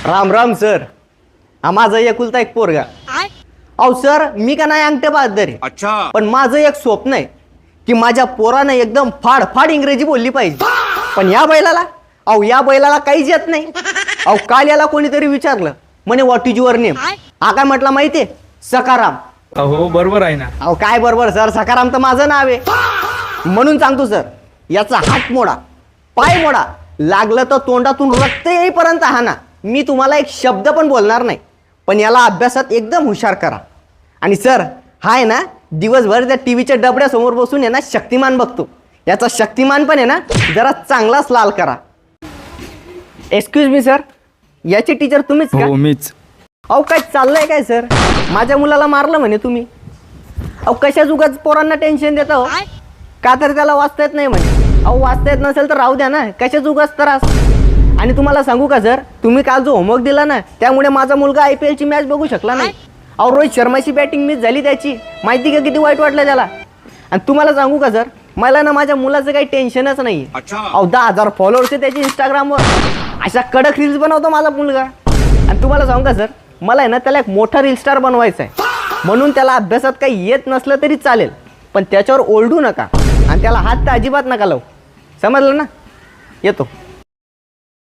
Ram Ram sir. हा माझा एकुलता एक पोरगा. अहो सर, मी का नाही अंगठे बहादर. अच्छा. पण माझं एक स्वप्न आहे की माझ्या पोरानं एकदम फाड फाड इंग्रजी बोलली पाहिजे. पण या बैलाला काहीच येत नाही. अहो काल याला कोणीतरी विचारलं, म्हणे व्हॉट इज युअर नेम. हा काय म्हटला माहितीये? सकाराम. हो बरोबर आहे ना. अहो काय बरोबर सर, सकाराम तर माझं नाव आहे. म्हणून सांगतो सर, याचा हात मोडा, पाय मोडा, लागलं तर तोंडातून रक्त येईपर्यंत हा ना. मी तुम्हाला एक शब्द पण बोलणार नाही. पण याला अभ्यासात एकदम हुशार करा. आणि सर हा आहे ना, दिवसभर त्या टीव्हीच्या डबड्यासमोर बसून आहे ना शक्तिमान बघतो. याचा शक्तिमान पण आहे ना जरा चांगलाच लाल करा. एक्सक्यूज मी सर, याची टीचर तुम्हीच का? हो मीच. अहो काय चाललंय काय सर? माझ्या मुलाला मारलं म्हणे तुम्ही. अहो कशा जुगाच पोरांना टेन्शन देता हो? का तर त्याला वाचता येत नाही म्हणे. अहो वाचता येत नसेल तर राहू द्या ना, कशा जुगाच त्रास. आणि तुम्हाला सांगू का सर, तुम्ही काल जो होमवर्क दिला ना त्यामुळे माझा मुलगा IPL ची मॅच बघू शकला नाही. अहो रोहित शर्माची बॅटिंग मिस झाली त्याची, माहिती का किती वाईट वाटलं त्याला. आणि तुम्हाला सांगू का सर, मला ना माझ्या मुलाचं काही टेन्शनच नाही. अहो 10,000 फॉलोअर्स आहे त्याचे इंस्टाग्रामवर. अशा कडक रील्स बनवतो माझा मुलगा. आणि तुम्हाला सांगू का सर, मला आहे ना त्याला एक मोठा रील स्टार बनवायचा आहे. म्हणून त्याला अभ्यासात काही येत नसलं तरी चालेल, पण त्याच्यावर ओरडू नका आणि त्याला हात तर अजिबात नका लावू. समजलं ना? येतो.